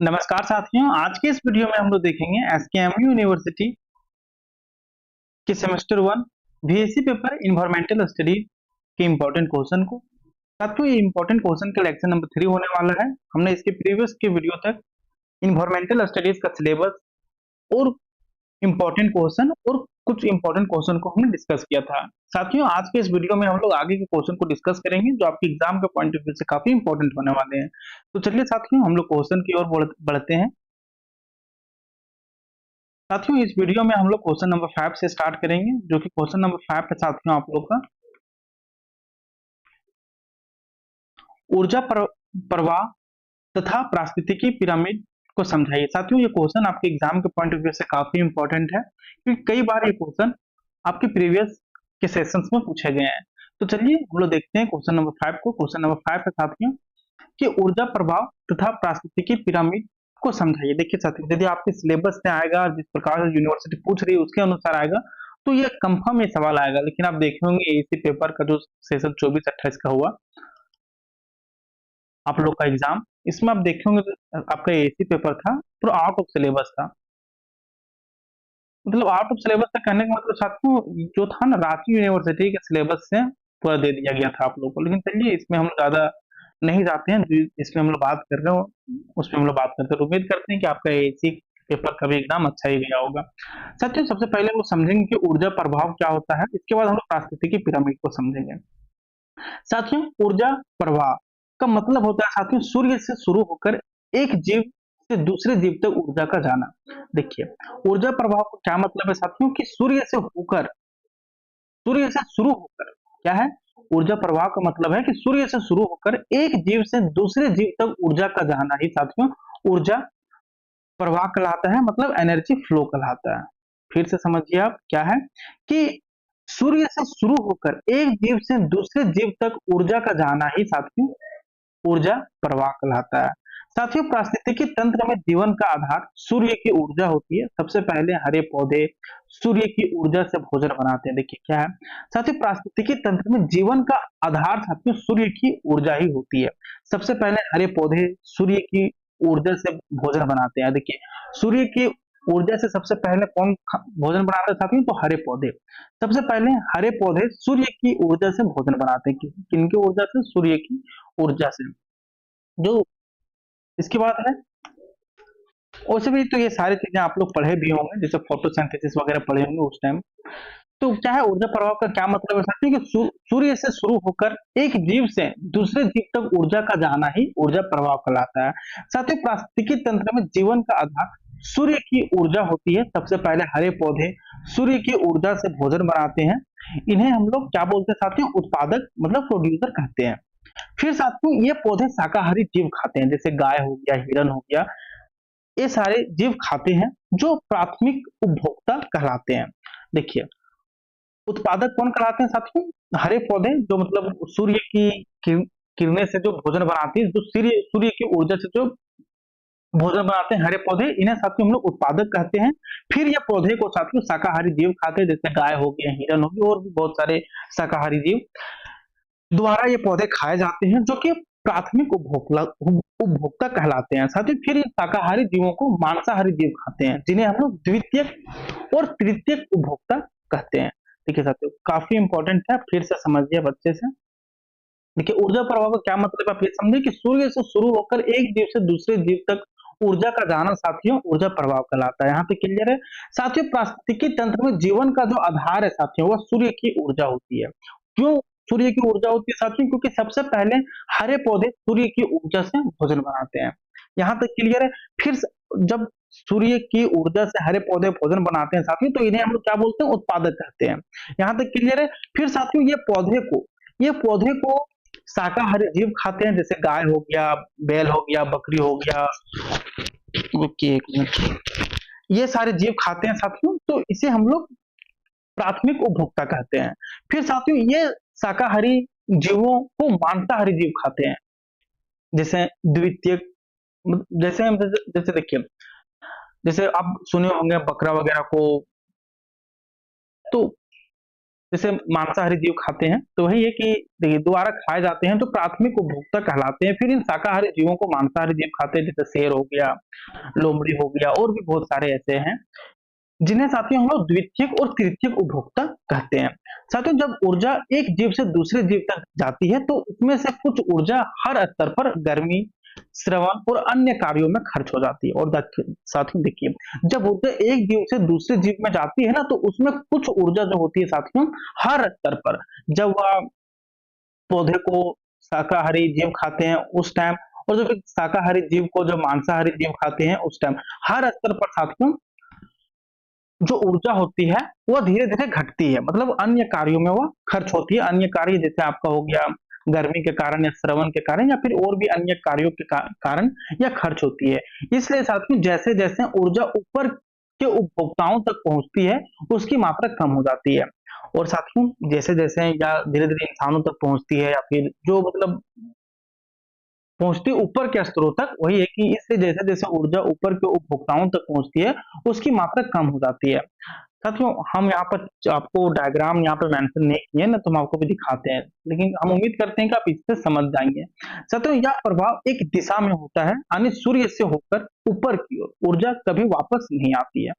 नमस्कार साथियों, आज के इस वीडियो में हम लोग देखेंगे एसकेएमयू यूनिवर्सिटी के semester 1 BSc paper environmental study के इम्पोर्टेंट क्वेश्चन को। साथियों, ये इम्पोर्टेंट क्वेश्चन का लेक्चर नंबर 3 होने वाला है। हमने इसके प्रीवियस के वीडियो तक एनवायरमेंटल स्टडीज का सिलेबस और इम्पोर्टेंट क्वेश्चन और कुछ इम्पोर्टेंट क्वेश्चन को हमने डिस्कस किया था। साथियों, आज के इस वीडियो में हम लोग आगे के क्वेश्चन को डिस्कस करेंगे जो आपके एग्जाम के पॉइंट ऑफ व्यू से काफी इंपॉर्टेंट होने वाले हैं। तो चलिए साथियों, हम लोग क्वेश्चन की ओर बढ़ते हैं। साथियों, इस वीडियो में हम लोग क्वेश्चन नंबर 5 से स्टार्ट करेंगे, जो कि क्वेश्चन नंबर 5 है साथियों आप लोग का ऊर्जा प्रवाह तथा पारिस्थितिकी पिरामिड को समझाइए। साथियों, ये क्वेश्चन आपके एग्जाम के पॉइंट ऑफ व्यू से काफी इंपॉर्टेंट है, क्योंकि कई बार ये क्वेश्चन आपके प्रीवियस के सेशंस में पूछे गए हैं। तो चलिए हम लोग देखते हैं क्वेश्चन नंबर 5 को। क्वेश्चन नंबर 5 है साथियों कि ऊर्जा प्रभाव तथा पारिस्थितिकी पिरामिड को समझाइए। देखिए साथियों, यदि आपके सिलेबस से आएगा, जिस प्रकार से यूनिवर्सिटी पूछ रही है उसके अनुसार आएगा, तो ये कंफर्म ये सवाल आएगा। लेकिन आप देखे होंगे एसी पेपर का जो सेशन 24-28 का हुआ आप लोग का एग्जाम, इसमें आप देखे होंगे तो आपका एसी पेपर था, पूरा आउट ऑफ सिलेबस था। मतलब आउट ऑफ सिलेबस था कहने का मतलब साथियों, जो था ना रांची यूनिवर्सिटी के सिलेबस से पूरा दे दिया गया था आप लोगों को। लेकिन चलिए इसमें हम ज्यादा नहीं जाते हैं, इसमें हम लोग बात कर रहे हो उसमें हम लोग बात करते हैं। उम्मीद करते हैं कि आपका एसी पेपर का भी एग्जाम अच्छा ही गया होगा। साथियों, सबसे पहले वो समझेंगे कि ऊर्जा प्रभाव क्या होता है, इसके बाद हम लोग पारिस्थितिकी पिरामिड को समझेंगे। साथियों, ऊर्जा प्रवाह का मतलब होता है साथियों सूर्य से शुरू होकर एक जीव से दूसरे जीव तक ऊर्जा का जाना। देखिए, ऊर्जा प्रवाह का क्या मतलब है साथियों कि सूर्य से शुरू होकर क्या है, ऊर्जा प्रवाह का मतलब है कि सूर्य से शुरू होकर एक जीव से दूसरे जीव तक ऊर्जा का जाना ही साथियों ऊर्जा प्रवाह कहलाता है, मतलब एनर्जी फ्लो कहलाता है। फिर से समझिए आप क्या है कि सूर्य से शुरू होकर एक जीव से दूसरे जीव तक ऊर्जा का जाना ही साथियों ऊर्जा प्रवाह कहलाता है। साथियों, पारिस्थितिकी तंत्र में जीवन का आधार सूर्य की ऊर्जा होती है। सबसे पहले हरे पौधे सूर्य की ऊर्जा से भोजन बनाते हैं। देखिए क्या है साथियों, पारिस्थितिकी तंत्र में जीवन का आधार साथियों सूर्य की ऊर्जा ही होती है। सबसे पहले हरे पौधे सूर्य की ऊर्जा से भोजन बनाते हैं। देखिए, सूर्य की ऊर्जा से सबसे पहले कौन भोजन बनाता है साथियों, तो हरे पौधे। सबसे पहले हरे पौधे सूर्य की ऊर्जा से भोजन बनाते हैं। किनकी ऊर्जा से? सूर्य की ऊर्जा से। जो इसके बाद है, वैसे भी तो ये सारी चीजें आप लोग पढ़े भी होंगे, जैसे फोटोसिंथेसिस वगैरह पढ़े होंगे उस टाइम। तो क्या है ऊर्जा प्रभाव का क्या मतलब है साथियों कि सूर्य से शुरू होकर एक जीव से दूसरे जीव तक ऊर्जा का जाना ही ऊर्जा प्रभाव कहलाता है। साथियों, पारिस्थितिकी तंत्र में जीवन का आधार सूर्य की ऊर्जा होती है। सबसे पहले हरे पौधे सूर्य की ऊर्जा से भोजन बनाते हैं। इन्हें हम लोग क्या बोलते हैं साथियों? उत्पादक, मतलब प्रोड्यूसर कहते हैं। फिर साथियों ये पौधे शाकाहारी जीव खाते हैं, जैसे गाय हो गया, हिरन हो गया, ये सारे जीव खाते हैं, जो प्राथमिक उपभोक्ता कहलाते हैं। देखिए, उत्पादक कौन कहलाते हैं साथियों? हरे पौधे, जो मतलब सूर्य की किरणें से जो भोजन बनाती है, जो सूर्य सूर्य की ऊर्जा से जो भोजन बनाते हैं हरे पौधे, इन्हें साथियों हम लोग उत्पादक कहते हैं। फिर ये पौधे को साथियों शाकाहारी जीव खाते हैं, जैसे गाय हो गया, हिरन हो गया, और भी बहुत सारे शाकाहारी जीव द्वारा ये पौधे खाए जाते हैं, जो कि प्राथमिक उपभोक्ता कहलाते हैं। साथ ही फिर इन शाकाहारी जीवों को मांसाहारी जीव खाते हैं, जिन्हें हम लोग द्वितीयक और तृतीयक उपभोक्ता कहते हैं। ठीक है साथियों, काफी इंपॉर्टेंट है, फिर से समझिए अच्छे से। देखिए, ऊर्जा प्रवाह का क्या मतलब है, आप ये समझे कि सूर्य से शुरू होकर एक जीव से दूसरे जीव तक ऊर्जा का जाना साथियों ऊर्जा प्रभाव कहलाता है। यहाँ पे क्लियर है साथियों। पारिस्थितिकी तंत्र में जीवन का जो आधार है साथियों, वह सूर्य की ऊर्जा होती है। क्यों सूर्य की ऊर्जा होती है साथियों? क्योंकि सबसे पहले हरे पौधे सूर्य की ऊर्जा से भोजन बनाते हैं। यहाँ तक क्लियर है। फिर जब सूर्य की ऊर्जा से हरे पौधे भोजन बनाते हैं साथियों, तो इन्हें हम लोग क्या बोलते हैं? उत्पादक कहते हैं। यहाँ तक क्लियर है। फिर साथियों ये पौधे को शाकाहारी जीव खाते हैं, जैसे गाय हो गया, बैल हो गया, बकरी हो गया, रुकिए एक मिनट, ये सारे जीव खाते हैं साथियों, तो इसे हम लोग प्राथमिक उपभोक्ता कहते हैं। फिर साथियों ये शाकाहारी जीवों को मांसाहारी जीव खाते हैं, जैसे द्वितीय, जैसे देखिए, जैसे आप सुने होंगे बकरा वगैरह को, तो जैसे मांसाहारी जीव खाते हैं, तो वही है कि देखिए दोबारा खाए जाते हैं तो प्राथमिक उपभोक्ता कहलाते हैं। फिर इन शाकाहारी जीवों को मांसाहारी जीव खाते हैं, जैसे शेर हो गया, लोमड़ी हो गया और भी बहुत सारे ऐसे हैं, जिन्हें साथियों हम लोग द्वितीयक और तृतीयक उपभोक्ता कहते हैं। साथियों जब ऊर्जा एक जीव से दूसरे जीव तक जाती है तो उसमें से कुछ ऊर्जा हर स्तर पर गर्मी, श्रवण और अन्य कार्यों में खर्च हो जाती है। और साथियों देखिए, जब ऊर्जा एक जीव से दूसरे जीव में जाती है ना, तो उसमें कुछ ऊर्जा जो होती है साथियों हर स्तर पर, जब वह पौधे को शाकाहारी जीव खाते हैं उस टाइम, और जो फिर शाकाहारी जीव को जो मांसाहारी जीव खाते हैं उस टाइम, हर स्तर पर साथियों जो ऊर्जा होती है वह धीरे-धीरे घटती है। मतलब अन्य कार्यों में वह खर्च होती है। अन्य कार्य जैसे आपका हो गया गर्मी के कारण या श्रवण के कारण या फिर और भी अन्य कार्यों के कारण यह खर्च होती है। इसलिए साथियों जैसे-जैसे ऊर्जा ऊपर के उपभोक्ताओं तक पहुँचती है, उसकी मात्रा कम हो जाती है। और साथियों जैसे-जैसे या धीरे-धीरे इंसानों तक पहुँचती है या फिर जो मतलब पहुँचती है ऊपर के स्तरों तक, वही है कि इससे जैसे-जैसे ऊर्जा ऊपर के उपभोक्ताओं तक पहुँचती है, उसकी मात्रा कम हो जाती है। साथियों हम यहाँ पर आपको डायग्राम यहाँ पे मेंशन नहीं किए ना, तो हम आपको भी दिखाते हैं, लेकिन हम उम्मीद करते हैं कि आप इससे समझ जाएँगे। साथियों यह प्रभाव एक दिशा में होता है, यानी सूर्य से होकर ऊपर की ओर, ऊर्जा कभी वापस नहीं आती है।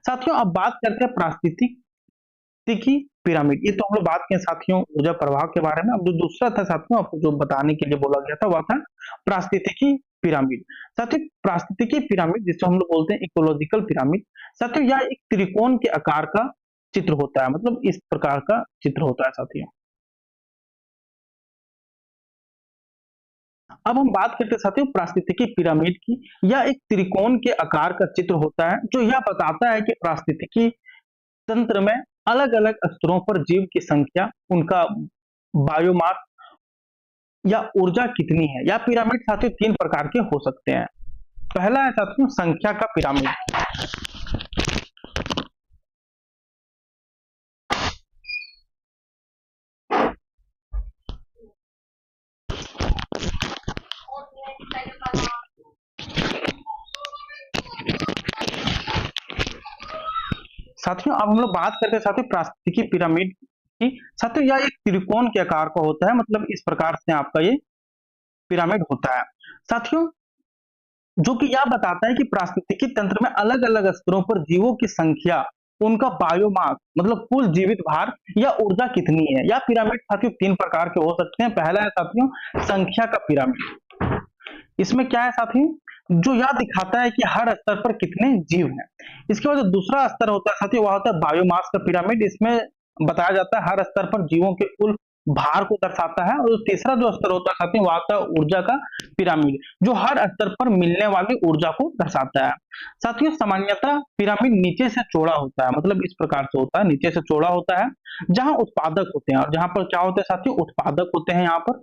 साथियों अब बात करते हैं पारिस्थितिकी पिरामिड। ये तो हम लोग बात किए साथियों ऊर्जा प्रवाह के बारे में। अब जो दूसरा था साथियों आपको जो बताने के लिए बोला गया था, वह था पारिस्थितिकी पिरामिड। साथियों पारिस्थितिकी पिरामिड जिसको हम लोग बोलते हैं इकोलॉजिकल पिरामिड, साथियों यह एक त्रिकोण के आकार का चित्र होता है, मतलब इस प्रकार का चित्र होता है साथियों। अब हम बात करते हैं साथियों पारिस्थितिकी पिरामिड की। यह एक त्रिकोण के आकार का चित्र होता है, जो यह बताता है कि पारिस्थितिकी तंत्र में अलग-अलग स्तरों पर जीव की संख्या, उनका बायोमास या ऊर्जा कितनी है। या पिरामिड साथियों 3 प्रकार के हो सकते हैं। पहला है साथियों संख्या का पिरामिड। साथियों अब हम लोग बात करते हैं साथियों पारिस्थितिकी पिरामिड की। साथियों यह एक त्रिकोण के आकार का होता है, मतलब इस प्रकार से आपका ये पिरामिड होता है। साथियों जो कि यह बताता है कि पारिस्थितिकी तंत्र में अलग-अलग स्तरों पर जीवों की संख्या, उनका बायोमास मतलब कुल जीवित भार या ऊर्जा कितनी है। या पिरामिड साथियों 3 प्रकार के हो सकते हैं। पहला है साथियों संख्या का पिरामिड। इसमें क्या है साथियों, जो यह दिखाता है कि हर स्तर पर कितने जीव हैं। इसके बाद जो दूसरा स्तर होता है साथियों, वह होता है बायोमास का पिरामिड। इसमें बताया जाता है हर स्तर पर जीवों के कुल भार को दर्शाता है। और तीसरा जो स्तर होता है साथियों, वह होता है ऊर्जा का पिरामिड, जो हर स्तर पर मिलने वाली ऊर्जा को दर्शाता है। साथियों सामान्यतः पिरामिड नीचे से चौड़ा होता है, मतलब इस प्रकार से होता है, नीचे से चौड़ा होता है, जहां उत्पादक होते हैं। और जहां पर क्या होते हैं साथियों, उत्पादक होते हैं यहाँ पर।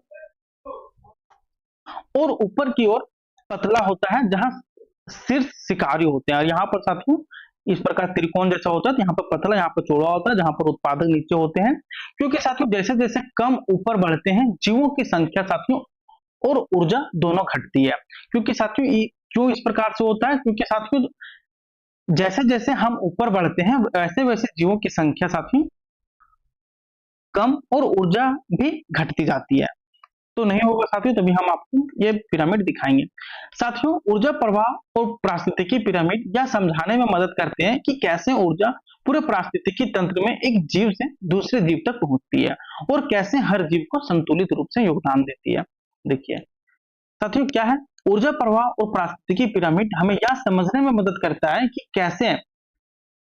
और ऊपर की ओर पतला होता है, जहां शीर्ष शिकारी होते हैं। और यहाँ पर साथियों इस प्रकार त्रिकोण जैसा होता है, तो यहाँ पर पतला, यहाँ पर चौड़ा होता है, जहां पर उत्पादक नीचे होते हैं। क्योंकि साथियों जैसे जैसे कम ऊपर बढ़ते हैं, जीवों की संख्या साथियों और ऊर्जा दोनों घटती है। क्योंकि साथियों क्यों इस प्रकार से होता है, क्योंकि साथियों जैसे जैसे हम ऊपर बढ़ते हैं, वैसे वैसे जीवों की संख्या साथियों कम और ऊर्जा भी घटती जाती है। तो नहीं होगा साथियों, तभी हम आपको ये पिरामिड दिखाएंगे। साथियों ऊर्जा प्रवाह और पारिस्थितिकी पिरामिड यह समझाने में मदद करते हैं कि कैसे ऊर्जा पूरे पारिस्थितिकी तंत्र में एक जीव से दूसरे जीव तक पहुंचती है और कैसे हर जीव को संतुलित रूप से योगदान देती है। देखिए साथियों क्या है, ऊर्जा प्रवाह और पारिस्थितिकी पिरामिड हमें यह समझने में मदद करता है कि कैसे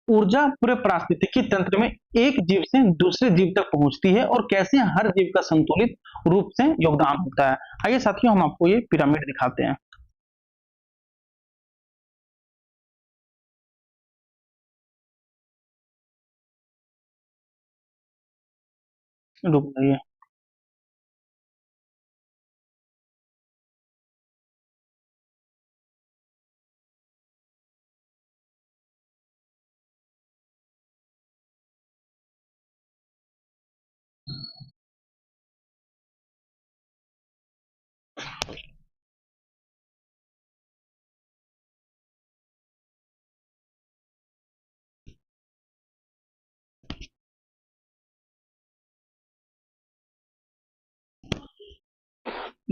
ऊर्जा पूरे पारिस्थितिकी तंत्र में एक जीव से दूसरे जीव तक पहुंचती है और कैसे हर जीव का संतुलित रूप से योगदान होता है। आइए साथियों हम आपको ये पिरामिड दिखाते हैं। रुक जाइए।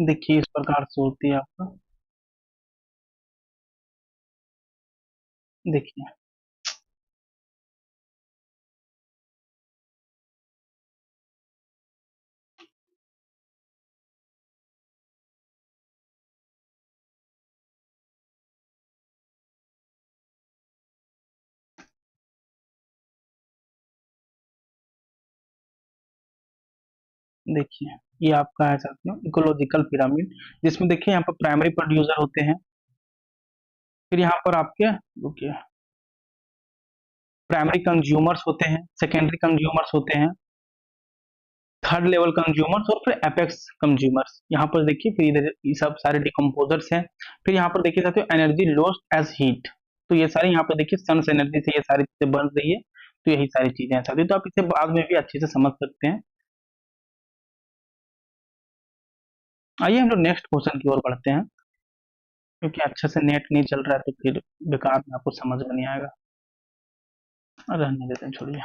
देखिए इस प्रकार से होती है आपका, देखिए देखिए ये आपका है साथियों इकोलॉजिकल पिरामिड, जिसमें देखिए यहाँ पर प्राइमरी प्रोड्यूसर होते हैं, फिर यहाँ पर आपके रुकिए प्राइमरी कंज्यूमर्स होते हैं, सेकेंडरी कंज्यूमर्स होते हैं, थर्ड लेवल कंज्यूमर्स और फिर एपेक्स कंज्यूमर्स। यहाँ पर देखिए फिर इधर ये सब सारे डिकम्पोजर्स हैं। फिर यहाँ पर देखिए साथियों एनर्जी लॉस्ट एज हीट, तो ये सारी यहाँ पर देखिए सन एनर्जी से ये सारी चीजें बन रही है, तो यही सारी चीजें हैं साथियों, तो आप इसे बाद में भी अच्छे से समझ सकते हैं। आइए हम लोग नेक्स्ट क्वेश्चन की ओर बढ़ते हैं, क्योंकि अच्छे से नेट नहीं चल रहा है तो फिर बेकार में आपको समझ में नहीं आएगा, रहने देते हैं, छोड़िए।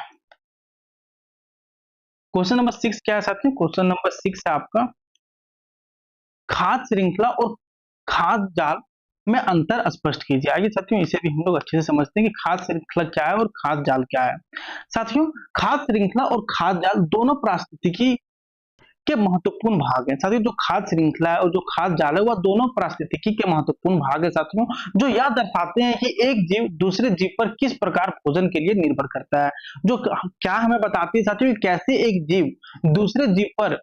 क्वेश्चन नंबर 6 क्या है साथियों? क्वेश्चन नंबर 6 है आपका खाद्य श्रृंखला और खाद्य जाल में अंतर स्पष्ट कीजिए। आइए साथियों इसे भी हम लोग अच्छे से समझते हैं कि खाद्य श्रृंखला क्या है और खाद्य जाल क्या है। साथियों खाद्य श्रृंखला और खाद्य जाल दोनों पारिस्थितिकी के महत्वपूर्ण भाग हैं। साथियों जो खाद्य श्रृंखला है और जो खाद्य जाल है वह दोनों पारिस्थितिकी के महत्वपूर्ण भाग है साथियों, जो यह दर्शाते हैं कि एक जीव दूसरे जीव पर किस प्रकार भोजन के लिए निर्भर करता है। जो क्या हमें बताती है साथियों कि कैसे एक जीव दूसरे जीव पर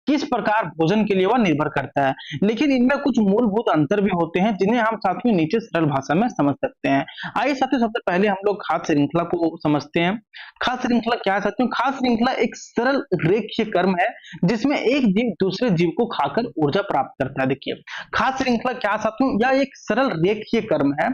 किस प्रकार भोजन के लिए वह निर्भर करता है, लेकिन इनमें कुछ मूलभूत अंतर भी होते हैं जिन्हें हम साथियों नीचे सरल भाषा में समझ सकते हैं। आइए साथियों सबसे पहले हम लोग खाद्य श्रृंखला को समझते हैं। खाद्य श्रृंखला क्या है साथियों? खाद्य श्रृंखला एक सरल रेखीय क्रम है जिसमें एक जीव दूसरे जीव को खाकर ऊर्जा प्राप्त करता है। देखिए खाद्य श्रृंखला क्या साथियों, यह एक सरल रेखीय क्रम है।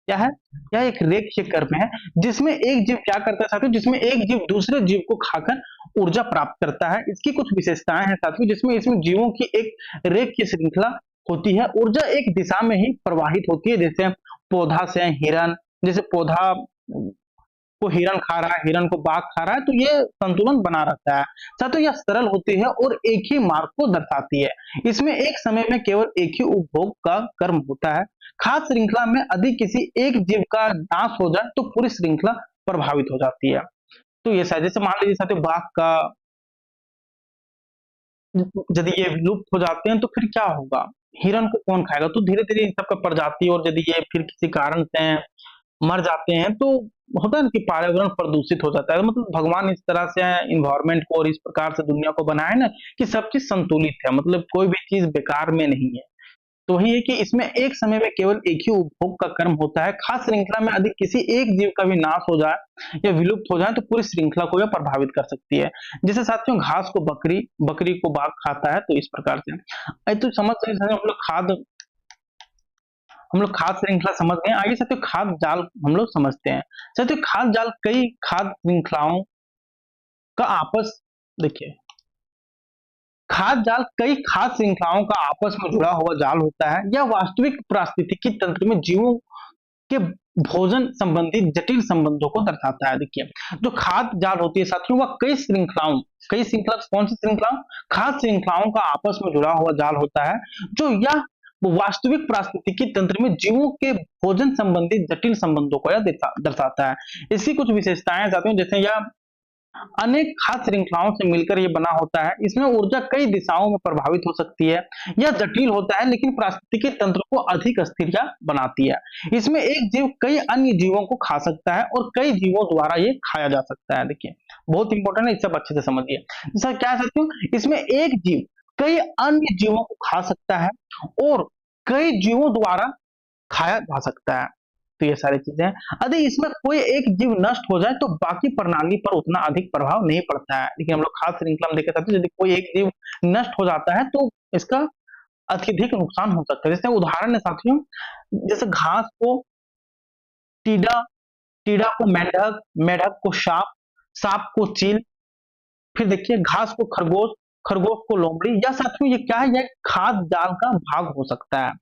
क्या है? यह एक रेखीय क्रम है जिसमें एक जीव क्या करता है साथियों, जिसमें एक जीव दूसरे जीव को खाकर ऊर्जा प्राप्त करता है। इसकी कुछ विशेषताएं हैं साथियों, जिसमें इसमें जीवों की एक रेखीय श्रृंखला होती है। ऊर्जा एक दिशा में ही प्रवाहित होती है, जैसे पौधा से हिरण, जैसे पौधा को हिरण खा रहा है, हिरण को बाघ खा रहा है, तो ये संतुलन बना रहता है। साथियों यह सरल होती है और एक ही मार्ग को दर्शाती है। इसमें एक समय में केवल एक ही उपभोग का कर्म होता है। खाद्य श्रृंखला में यदि किसी एक जीव का नाश हो जाए तो पूरी श्रृंखला प्रभावित हो जाती है। तो ये शायद जैसे मान लीजिए साथियों बाघ का यदि ये विलुप्त हो जाते हैं तो फिर क्या होगा, हिरण को कौन खाएगा? तो धीरे धीरे इन सबका प्रजाति, और यदि ये फिर किसी कारण से मर जाते हैं तो होता है ना कि पर्यावरण प्रदूषित हो जाता है। मतलब भगवान इस तरह से इन्वायरमेंट को और इस प्रकार से दुनिया को बनाया है ना कि सब चीज संतुलित है, मतलब कोई भी चीज बेकार में नहीं है। तो वही है कि इसमें एक समय में केवल एक ही उपभोग का कर्म होता है। खास श्रृंखला में यदि किसी एक जीव का भी नाश हो जाए या विलुप्त हो जाए तो पूरी श्रृंखला को यह प्रभावित कर सकती है। जैसे साथियों घास को बकरी, बकरी को बाघ खाता है, तो इस प्रकार से तो समझ सकते हम लोग खाद्य श्रृंखला समझ गए। आगे साथियों खाद्य जाल हम लोग समझते हैं। साथियों खाद्य जाल कई खाद्य श्रृंखलाओं का आपस, देखिए खाद्य जाल कई खाद्य श्रृंखलाओं का आपस में जुड़ा हुआ जाल होता है। यह वास्तविक पारिस्थितिकी तंत्र में जीवों के भोजन संबंधी जटिल संबंधों को दर्शाता है। देखिए जो खाद्य जाल होती है साथियों वह कई श्रृंखला, कौन सी श्रृंखला? खाद्य श्रृंखलाओं का आपस में जुड़ा हुआ जाल होता है, जो यह वास्तविक पारिस्थितिकी तंत्र में जीवों के भोजन संबंधी जटिल संबंधों को यह दर्शाता है। इसकी कुछ विशेषताएं साथियों, जैसे यह अनेक खाद्य श्रृंखलाओं से मिलकर ये बना होता है। इसमें ऊर्जा कई दिशाओं में प्रभावित हो सकती है। यह जटिल होता है लेकिन पारिस्थितिकी तंत्र को अधिक स्थिर बनाती है। इसमें एक जीव कई अन्य जीवों को खा सकता है और कई जीवों द्वारा ये खाया जा सकता है। देखिए बहुत इंपॉर्टेंट है, इस सब अच्छे से समझिए। जैसा क्या है साथियों, इसमें एक जीव कई अन्य जीवों को खा सकता है और कई जीवों द्वारा खाया जा सकता है। तो ये सारी चीजें हैं। यदि इसमें कोई एक जीव नष्ट हो जाए तो बाकी प्रणाली पर उतना अधिक प्रभाव नहीं पड़ता है। लेकिन हम लोग खाद्य श्रृंखला में देखे सकते हैं यदि कोई एक जीव नष्ट हो जाता है तो इसका अत्यधिक नुकसान हो सकता है। जैसे उदाहरण है साथियों, जैसे घास को टीडा, टीडा को मेंढक, मेंढक को सांप, सांप को चील, फिर देखिए घास को खरगोश, खरगोश को लोमड़ी। या साथियों ये क्या है, यह खाद्य जाल का भाग हो सकता है।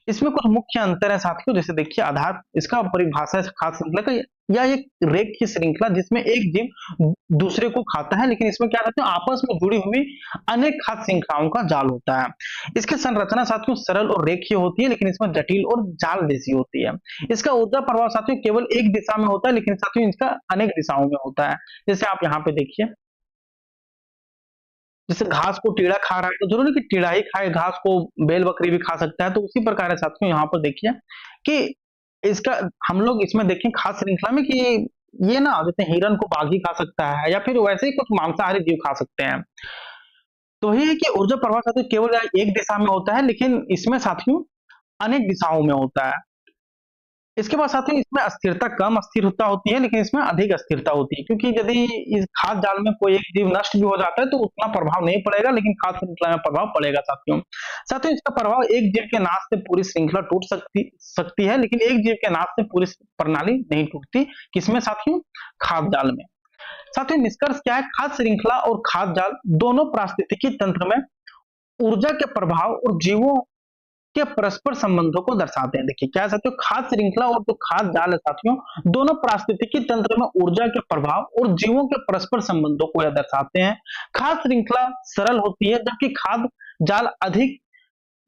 इसमें कुछ मुख्य अंतर है साथियों। जैसे देखिए, आधार इसका परिभाषा है खाद्य श्रृंखला का, या एक रेखीय श्रृंखला जिसमें एक जीव दूसरे को खाता है, लेकिन इसमें क्या कहते हैं, आपस में जुड़ी हुई अनेक खाद्य श्रृंखलाओं का जाल होता है। इसकी संरचना साथियों सरल और रेखीय होती है, लेकिन इसमें जटिल और जाल जैसी होती है। इसका ऊर्जा प्रभाव साथियों केवल एक दिशा में होता है, लेकिन साथियों इसका अनेक दिशाओं में होता है। जैसे आप यहाँ पे देखिए, जैसे घास को टीड़ा खा रहा है तो जरूरी कि टीड़ा ही खाए, घास को बैल बकरी भी खा सकता है। तो उसी प्रकार है साथियों यहाँ पर देखिए कि इसका हम लोग इसमें देखें खास श्रृंखला में कि ये ना, जैसे हिरन को बाघ ही खा सकता है, या फिर वैसे ही कुछ मांसाहारी जीव खा सकते हैं। तो ये है कि ऊर्जा प्रवाह साथियों केवल एक दिशा में होता है, लेकिन इसमें साथियों अनेक दिशाओं में होता है। इसके बाद साथियों इसमें अस्थिरता कम अस्थिरता होती है, लेकिन इसमें अधिक अस्थिरता होती है, क्योंकि यदि इस खाद्य जाल में कोई एक जीव नष्ट भी हो जाता है तो उतना प्रभाव नहीं पड़ेगा, लेकिन खाद्य श्रृंखला में प्रभाव पड़ेगा साथियों। साथियों इसका प्रभाव एक जीव के नाश से पूरी श्रृंखला टूट सकती है, लेकिन एक जीव के नाश से पूरी प्रणाली नहीं टूटती। किसमें साथियों? खाद्य जाल में। साथियों निष्कर्ष क्या है? खाद्य श्रृंखला और खाद्य जाल दोनों पारिस्थितिकी तंत्र में ऊर्जा के प्रभाव और जीवों के परस्पर संबंधों को दर्शाते हैं। देखिए क्या है साथियों, खाद्य श्रृंखला और जो खाद्य जाल है साथियों, दोनों पारिस्थितिकी तंत्र में ऊर्जा के प्रभाव और जीवों के परस्पर संबंधों को यह दर्शाते हैं। खाद्य श्रृंखला सरल होती है, जबकि खाद्य जाल अधिक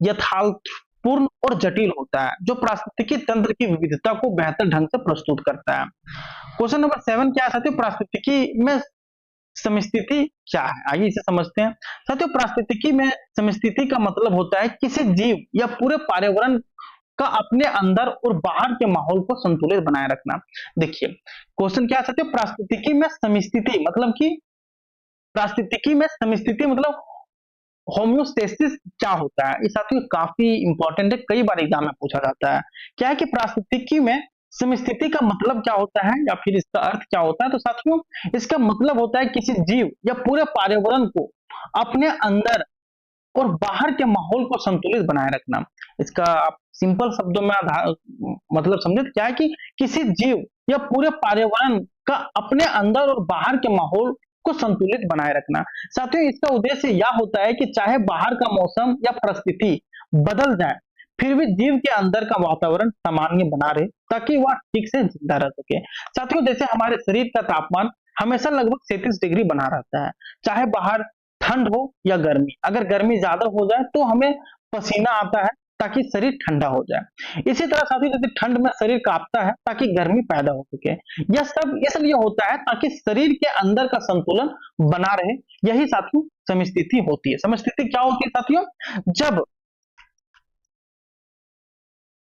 यथार्थपूर्ण और जटिल होता है, जो पारिस्थितिकी तंत्र की विविधता को बेहतर ढंग से प्रस्तुत करता है। क्वेश्चन नंबर 7 क्या है साथियों, पारिस्थितिकी में समस्थिति क्या है? आइए इसे समझते हैं। साथियों पारिस्थितिकी में समस्थिति का मतलब होता है किसी जीव या पूरे पर्यावरण का अपने अंदर और बाहर के माहौल को संतुलित बनाए रखना। देखिए क्वेश्चन क्या है साथियों, पारिस्थितिकी में समस्थिति मतलब कि पारिस्थितिकी में समस्थिति मतलब होम्योस्टेसिस क्या होता है? ये साथियों काफी इंपॉर्टेंट है, कई बार एग्जाम में पूछा जाता है। क्या है कि पारिस्थितिकी में समस्थिति का मतलब क्या होता है या फिर इसका अर्थ क्या होता है? तो साथियों इसका मतलब होता है किसी जीव या पूरे पर्यावरण को अपने अंदर और बाहर के माहौल को संतुलित बनाए रखना। इसका आप सिंपल शब्दों में मतलब समझे, क्या है कि किसी जीव या पूरे पर्यावरण का अपने अंदर और बाहर के माहौल को संतुलित बनाए रखना। साथियों इसका उद्देश्य यह होता है कि चाहे बाहर का मौसम या परिस्थिति बदल जाए, फिर भी जीव के अंदर का वातावरण सामान्य बना रहे, ताकि वह ठीक से जिंदा रह सके। साथियों जैसे हमारे शरीर का तापमान हमेशा लगभग 37 डिग्री बना रहता है, चाहे बाहर ठंड हो या गर्मी। अगर गर्मी ज्यादा हो जाए तो हमें पसीना आता है ताकि शरीर ठंडा हो जाए। इसी तरह साथियों जैसे ठंड में शरीर कांपता है ताकि गर्मी पैदा हो सके। ये होता है ताकि शरीर के अंदर का संतुलन बना रहे। यही साथियों समस्थिति होती है। समस्थिति क्या होती है साथियों? जब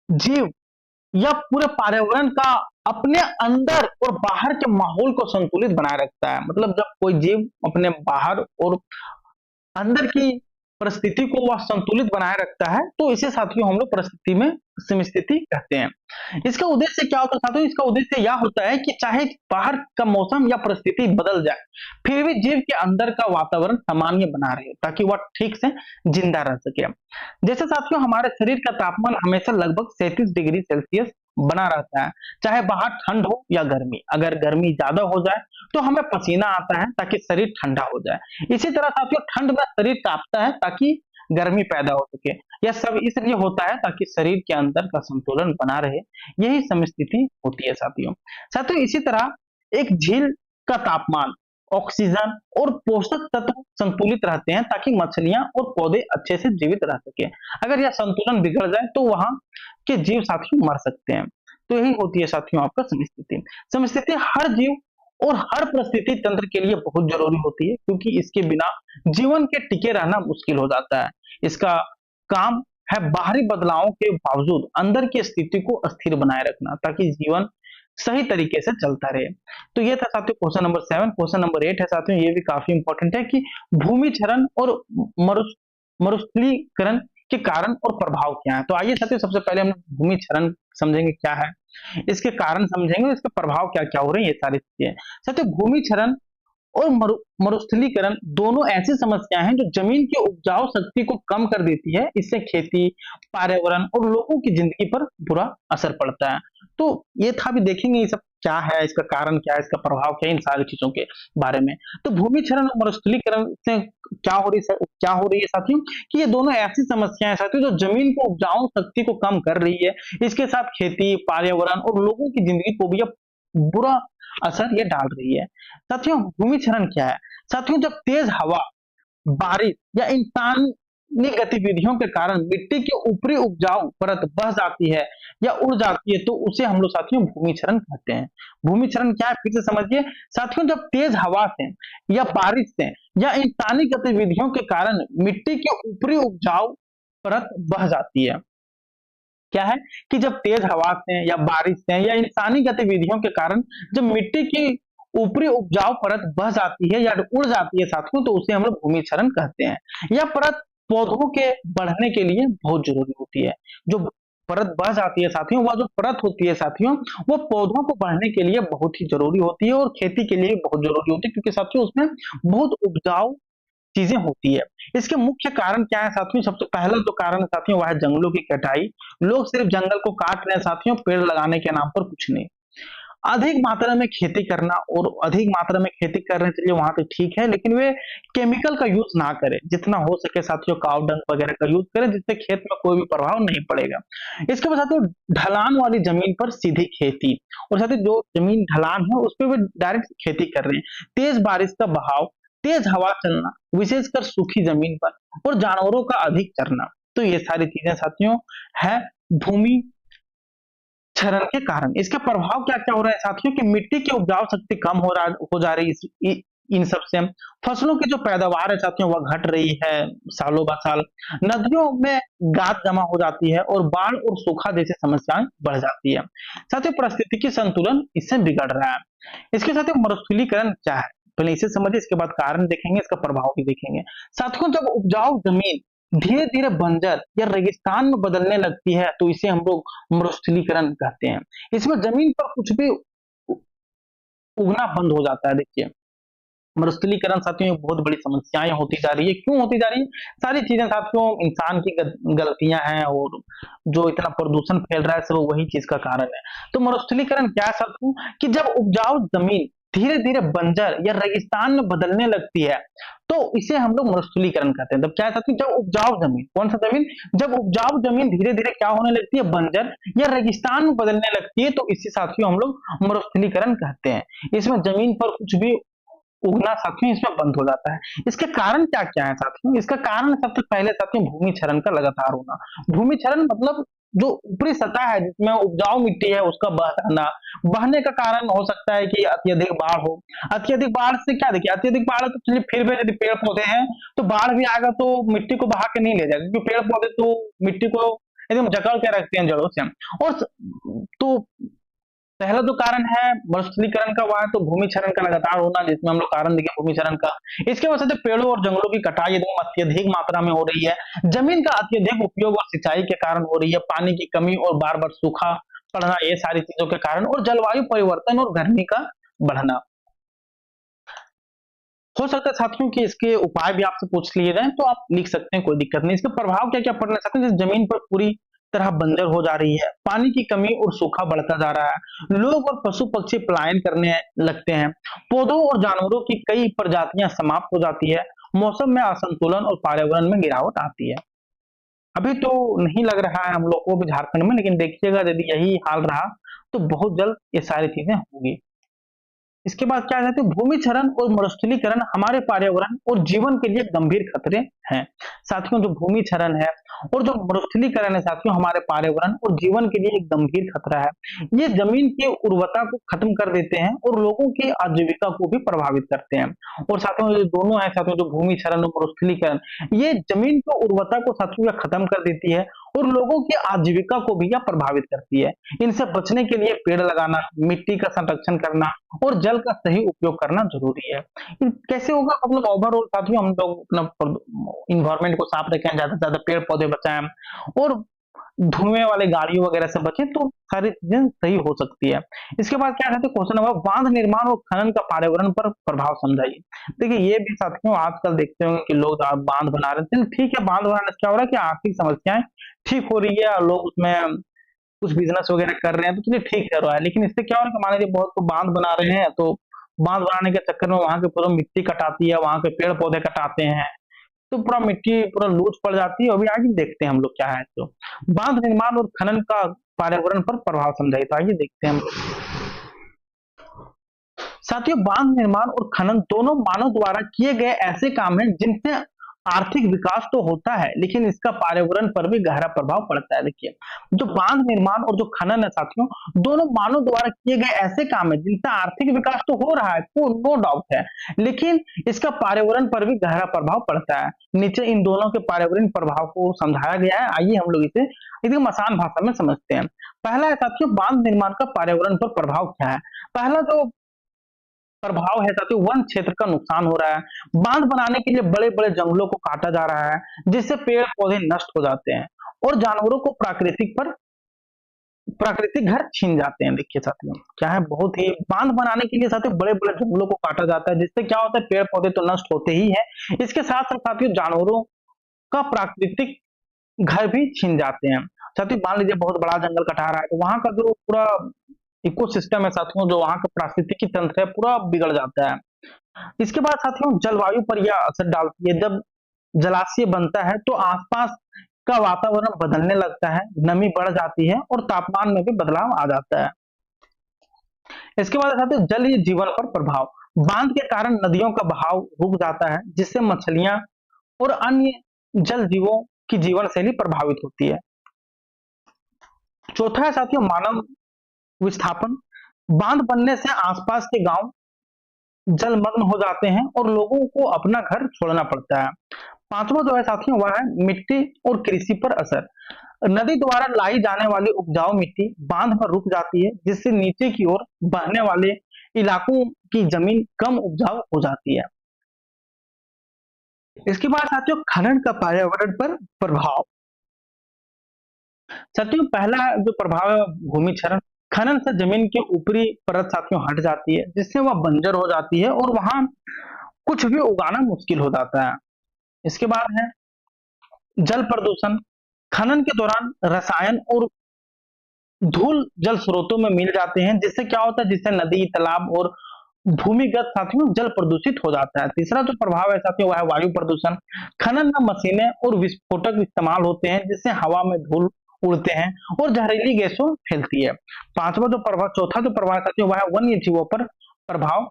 जीव या पूरे पर्यावरण का अपने अंदर और बाहर के माहौल को संतुलित बनाए रखता है। मतलब जब कोई जीव अपने बाहर और अंदर की परिस्थिति को वह संतुलित बनाए रखता है, तो इसे साथियों हम लोग परिस्थिति में समस्थिति कहते हैं। इसका उद्देश्य क्या होता है साथियों? इसका उद्देश्य यह होता है कि चाहे बाहर का मौसम या परिस्थिति बदल जाए, फिर भी जीव के अंदर का वातावरण सामान्य बना रहे, ताकि वह ठीक से जिंदा रह सके। जैसे साथियों हमारे शरीर का तापमान हमेशा लगभग 37 डिग्री सेल्सियस बना रहता है, चाहे बाहर ठंड हो या गर्मी। अगर गर्मी ज्यादा हो जाए तो हमें पसीना आता है ताकि शरीर ठंडा हो जाए। इसी तरह साथियों ठंड में शरीर कांपता है ताकि गर्मी पैदा हो सके। यह सब इसलिए होता है ताकि शरीर के अंदर का संतुलन बना रहे। यही समस्थिति होती है साथियों। साथियों इसी तरह एक झील का तापमान, ऑक्सीजन और पोषक तत्व संतुलित रहते हैं ताकि मछलियां और पौधे अच्छे से जीवित रह सके। अगर यह संतुलन बिगड़ जाए तो वहां के जीव साथियों मर सकते हैं। तो यही होती है साथियों आपका समस्थिति। समस्थिति हर जीव और हर परिस्थिति तंत्र के लिए बहुत जरूरी होती है, क्योंकि इसके बिना जीवन के टिके रहना मुश्किल हो जाता है। इसका काम है बाहरी बदलावों के बावजूद अंदर की स्थिति को स्थिर बनाए रखना, ताकि जीवन सही तरीके से चलता रहे। तो ये था साथियों क्वेश्चन नंबर 7। क्वेश्चन नंबर 8 है साथियों, ये भी काफी इंपॉर्टेंट है कि भूमि क्षरण और मरुस्थलीकरण के कारण और प्रभाव क्या है। तो आइए साथियों सबसे पहले हम भूमि क्षरण समझेंगे क्या है, इसके कारण समझेंगे और इसके प्रभाव क्या क्या हो रहे हैं, ये सारी चीजें। साथियों भूमि क्षरण और मरुस्थलीकरण दोनों ऐसी समस्याएं हैं जो जमीन की उपजाऊ शक्ति को कम कर देती है। इससे खेती, पर्यावरण और लोगों की जिंदगी पर बुरा असर पड़ता है। तो ये था, भी देखेंगे ये सब क्या है, इसका कारण क्या है, इसका प्रभाव क्या है, इन सारी चीजों के बारे में। तो भूमि क्षरण और मरुस्थलीकरण से क्या हो रही है साथियों, कि ये दोनों ऐसी समस्याएं हैं साथियों जो जमीन को उपजाऊ शक्ति को कम कर रही है। इसके साथ खेती, पर्यावरण और लोगों की जिंदगी को भी ये बुरा असर ये डाल रही है। साथियों भूमि क्षरण क्या है? साथियों जब तेज हवा, बारिश या इंसानी गतिविधियों के कारण मिट्टी की ऊपरी उपजाऊ परत बह जाती है या उड़ जाती है, तो उसे हम लोग साथियों भूमि क्षरण कहते हैं। भूमि क्षरण क्या है, फिर से समझिए साथियों, जब तेज हवा से या बारिश से या इंसानी गतिविधियों के कारण मिट्टी की ऊपरी उपजाऊ परत बह जाती है। क्या है कि जब तेज हवा से या बारिश से या इंसानी गतिविधियों के कारण जब मिट्टी की ऊपरी उपजाऊ परत बह जाती है या उड़ जाती है साथियों, तो उसे हम लोग भूमि क्षरण कहते हैं। यह परत पौधों के बढ़ने के लिए बहुत जरूरी होती है। जो परत बह जाती है साथियों, वह जो परत होती है साथियों, वो पौधों को बढ़ने के लिए बहुत ही जरूरी होती है और खेती के लिए बहुत जरूरी होती है, क्योंकि साथियों उसमें बहुत उपजाऊ चीजें होती है। इसके मुख्य कारण क्या है साथियों? सबसे पहला जो कारण है साथियों वह है जंगलों की कटाई। लोग सिर्फ जंगल को काट रहे हैं साथियों, पेड़ लगाने के नाम पर कुछ नहीं। अधिक मात्रा में खेती करना, और अधिक मात्रा में खेती कर रहे हैं चलिए वहां पे ठीक है, लेकिन वे केमिकल का यूज ना करें। जितना हो सके साथियों काव डंग वगैरह का यूज करें, जिससे खेत में कोई भी प्रभाव नहीं पड़ेगा। इसके बाद साथियों ढलान वाली जमीन पर सीधी खेती, और साथियों जो जमीन ढलान है उस पर वे डायरेक्ट खेती कर रहे हैं। तेज बारिश का बहाव, तेज हवा चलना, विशेषकर सूखी जमीन पर, और जानवरों का अधिक चरना, तो ये सारी चीजें साथियों है भूमि क्षरण के कारण। इसका प्रभाव क्या क्या हो रहा है साथियों, कि मिट्टी की उपजाऊ शक्ति कम हो जा रही है इन सब से। फसलों की जो पैदावार है साथियों वह घट रही है सालों ब साल। नदियों में गाद जमा हो जाती है और बाढ़ और सूखा जैसी समस्याएं बढ़ जाती है। साथियों पारिस्थितिकी संतुलन इससे बिगड़ रहा है। इसके साथ मरुस्थलीकरण क्या है, पहले इसे समझिए, इसके बाद कारण देखेंगे, इसका प्रभाव भी देखेंगे। साथियों जब उपजाऊ जमीन धीरे धीरे बंजर या रेगिस्तान में बदलने लगती है, तो इसे हम लोग मरुस्थलीकरण कहते हैं। इसमें जमीन पर कुछ भी उगना बंद हो जाता है। देखिए मरुस्थलीकरण साथियों बहुत बड़ी समस्याएं होती जा रही है। क्यों होती जा रही है? सारी चीजें साथियों इंसान की गलतियां हैं, और जो इतना प्रदूषण फैल रहा है सब वही चीज का कारण है। तो मरुस्थलीकरण क्या है साथियों, कि जब उपजाऊ जमीन धीरे धीरे बंजर या रेगिस्तान में बदलने लगती है, तो इसे हम लोग मरुस्थलीकरण कहते हैं। तब क्या है साथियों, जब उपजाऊ जमीन, कौन सा जमीन, जब उपजाऊ जमीन धीरे धीरे क्या होने लगती है, बंजर या रेगिस्तान में बदलने लगती है, तो इसे साथियों हम लोग मरुस्थलीकरण कहते हैं। इसमें जमीन पर कुछ भी उगना साथियों इसमें बंद हो जाता है। इसके कारण क्या क्या है साथियों? इसका कारण सबसे पहले साथियों भूमि क्षरण का लगातार होना। भूमि क्षरण मतलब जो ऊपरी सतह है जिसमें उपजाऊ मिट्टी है उसका बह जाना। बहने का कारण हो सकता है कि अत्यधिक बाढ़ हो। अत्यधिक बाढ़ से क्या, देखिए अत्यधिक बाढ़ तो चलिए फिर भी यदि पेड़ पौधे हैं तो बाढ़ भी आएगा तो मिट्टी को बहा के नहीं ले जाएगा, क्योंकि पेड़ पौधे तो मिट्टी को एकदम जकड़ के रखते हैं जड़ों से। और तो पहला जो कारण है मरुस्थलीकरण का, वह है तो भूमि क्षरण का लगातार होना, जिसमें हम लोग कारण देखें भूमि क्षरण का। इसके वजह से पेड़ों और जंगलों की कटाई एकदम अत्यधिक मात्रा में हो रही है। जमीन का अत्यधिक उपयोग और सिंचाई के कारण हो रही है। पानी की कमी और बार बार सूखा पड़ना, ये सारी चीजों के कारण, और जलवायु परिवर्तन और गर्मी का बढ़ना। हो सकता है साथियों कि इसके उपाय भी आपसे पूछ लिए जाए तो आप लिख सकते हैं, कोई दिक्कत नहीं। इसके प्रभाव क्या क्या पड़ने सकते हैं? जमीन पर पूरी तरह बंजर हो जा रही है, पानी की कमी और सूखा बढ़ता जा रहा है, लोग और पशु पक्षी पलायन करने लगते हैं, पौधों और जानवरों की कई प्रजातियां समाप्त हो जाती है, मौसम में असंतुलन और पर्यावरण में गिरावट आती है। अभी तो नहीं लग रहा है हम लोग को भी झारखंड में, लेकिन देखिएगा यदि यही हाल रहा तो बहुत जल्द ये सारी चीजें होंगी। इसके बाद क्या कहते हैं, भूमि क्षरण और मरुस्थलीकरण हमारे पर्यावरण और जीवन के लिए गंभीर खतरे हैं। साथियों जो भूमि क्षरण है और जो मरुस्थलीकरण है साथियों हमारे पर्यावरण और जीवन के लिए एक गंभीर खतरा है। ये जमीन की उर्वरता को खत्म कर देते हैं और लोगों की आजीविका को भी प्रभावित करते हैं। और साथियों ये दोनों है साथियों, जो भूमि क्षरण और मरुस्थलीकरण, ये जमीन की उर्वरता को साथियों खत्म कर देती है और लोगों की आजीविका को भी यह प्रभावित करती है। इनसे बचने के लिए पेड़ लगाना, मिट्टी का संरक्षण करना और जल का सही उपयोग करना जरूरी है। कैसे होगा? मतलब ओवरऑल साथियों हम लोग अपना इन्वायरमेंट को साफ रखें, ज्यादा से ज्यादा पेड़ पौधे बचाएं और धुएं वाले गाड़ियों वगैरह से बचें, तो सारी चीजें सही हो सकती है। इसके बाद क्या कहते हैं, क्वेश्चन नंबर, बांध निर्माण और खनन का पर्यावरण पर प्रभाव समझाइए। देखिए ये भी साथियों आजकल देखते होंगे कि लोग बांध बना रहे हैं। ठीक है, बांध बनाने से क्या हो रहा है कि आर्थिक समस्याएं ठीक हो रही है और लोग उसमें कुछ बिजनेस वगैरह कर रहे हैं तो चलिए ठीक है रहा है, लेकिन इससे क्या हो रहा है कि मान लीजिए बहुत को बांध बना रहे हैं, तो बांध बनाने के चक्कर में वहां के पूरा मिट्टी कटाती है, वहां के पेड़ पौधे कटाते हैं, तो पूरा मिट्टी पूरा लूज पड़ जाती है। अभी आगे देखते हैं हम लोग क्या है। तो बांध निर्माण और खनन का पर्यावरण पर प्रभाव समझाइए, तो आइए देखते हैं हम लोग। साथियों, बांध निर्माण और खनन दोनों मानव द्वारा किए गए ऐसे काम हैं जिनसे आर्थिक विकास तो होता है, लेकिन इसका पर्यावरण पर भी गहरा प्रभाव पड़ता है। देखिए, जो बांध निर्माण और जो खनन है साथियों, दोनों मानव द्वारा किए गए ऐसे काम है जिनसे आर्थिक विकास तो हो रहा है, नो डाउट है, लेकिन इसका पर्यावरण पर भी गहरा प्रभाव पड़ता है। नीचे इन दोनों के पर्यावरण प्रभाव को समझाया गया है, आइए हम लोग इसे एकदम आसान भाषा में समझते हैं। पहला है साथियों, बांध निर्माण का पर्यावरण पर प्रभाव क्या है। पहला जो प्रभाव है साथियों, वन क्षेत्र का नुकसान हो रहा है। बांध बनाने के लिए बड़े बड़े जंगलों को काटा जा रहा है, जिससे पेड़ पौधे नष्ट हो जाते हैं और जानवरों को प्राकृतिक घर छीन जाते हैं। देखिए साथियों, क्या है, बहुत ही बांध बनाने के लिए साथियों बड़े बड़े जंगलों को काटा जाता है, जिससे क्या होता है, पेड़ पौधे तो नष्ट होते ही है, इसके साथ साथ साथियों जानवरों का प्राकृतिक घर भी छीन जाते हैं। साथियों, मान लीजिए बहुत बड़ा जंगल कटा रहा है, तो वहां का जो पूरा इकोसिस्टम है साथियों, जो वहां का पारिस्थितिकी तंत्र है पूरा बिगड़ जाता है। इसके बाद साथियों जलवायु पर यह असर डालती है। जब जलाशय बनता है तो आसपास का वातावरण बदलने लगता है, नमी बढ़ जाती है और तापमान में भी बदलाव आ जाता है। इसके बाद साथियों जलीय जीवन पर प्रभाव। बांध के कारण नदियों का बहाव रुक जाता है, जिससे मछलियां और अन्य जल जीवों की जीवन शैली प्रभावित होती है। चौथा है साथियों मानव विस्थापन। बांध बनने से आसपास के गांव जलमग्न हो जाते हैं और लोगों को अपना घर छोड़ना पड़ता है। पांचवा जो है साथियों वह है मिट्टी और कृषि पर असर। नदी द्वारा लाई जाने वाली उपजाऊ मिट्टी बांध पर रुक जाती है, जिससे नीचे की ओर बहने वाले इलाकों की जमीन कम उपजाऊ हो जाती है। इसके बाद साथियों खनन का पर्यावरण पर प्रभाव। साथियों पहला जो प्रभाव है भूमि क्षरण। खनन से जमीन की ऊपरी परत साथियों हट जाती है, जिससे वह बंजर हो जाती है और वहां कुछ भी उगाना मुश्किल हो जाता है। इसके बाद है जल प्रदूषण। खनन के दौरान रसायन और धूल जल स्रोतों में मिल जाते हैं, जिससे क्या होता है, जिससे नदी तालाब और भूमिगत साथियों जल प्रदूषित हो जाता है। तीसरा जो प्रभाव है साथियों वह है वायु प्रदूषण। खनन में मशीनें और विस्फोटक इस्तेमाल होते हैं, जिससे हवा में धूल उड़ते हैं और जहरीली गैसों फैलती है। पांचवा जो प्रभाव, चौथा जो प्रभाव साथियों वह है वन्य जीवों पर प्रभाव,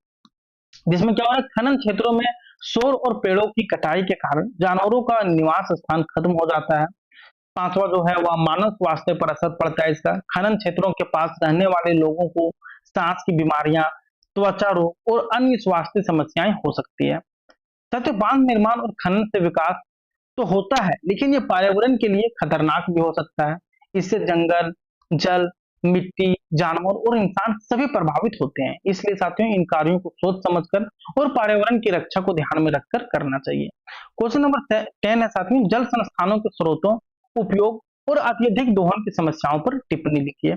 जिसमें क्या हो रहा है, खनन क्षेत्रों में शोर और पेड़ों की कटाई के कारण जानवरों का निवास स्थान खत्म हो जाता है। पांचवा जो है वह मानव स्वास्थ्य पर असर पड़ता है इसका। खनन क्षेत्रों के पास रहने वाले लोगों को सांस की बीमारियां, त्वचा रोग और अन्य स्वास्थ्य समस्याएं हो सकती है। साथियों बांध निर्माण और खनन से विकास तो होता है, लेकिन ये पर्यावरण के लिए खतरनाक भी हो सकता है। इससे जंगल, जल, मिट्टी, जानवर और इंसान सभी प्रभावित होते हैं। इसलिए साथियों इन कार्यों को सोच समझकर और पर्यावरण की रक्षा को ध्यान में रखकर करना चाहिए। क्वेश्चन नंबर 10 है साथियों जल संस्थानों के स्रोतों, उपयोग और अत्यधिक दोहन की समस्याओं पर टिप्पणी लिखिए।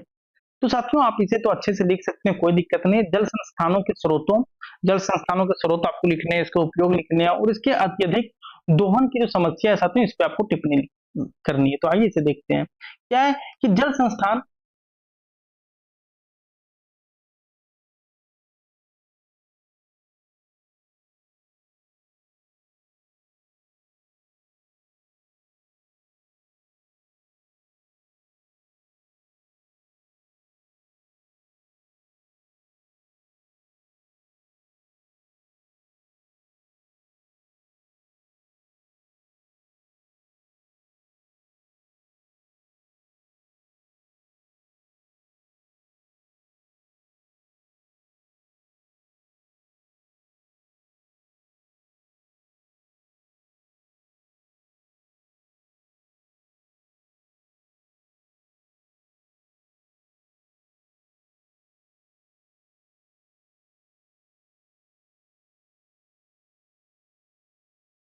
तो साथियों आप इसे तो अच्छे से लिख सकते हैं, कोई दिक्कत नहीं है। जल संस्थानों के स्रोत आपको लिखने हैं, इसके उपयोग लिखने हैं और इसके अत्यधिक दोहन की जो समस्या है साथियों इस पे आपको टिप्पणी करनी है। तो आइए इसे देखते हैं। क्या है कि जल संस्थान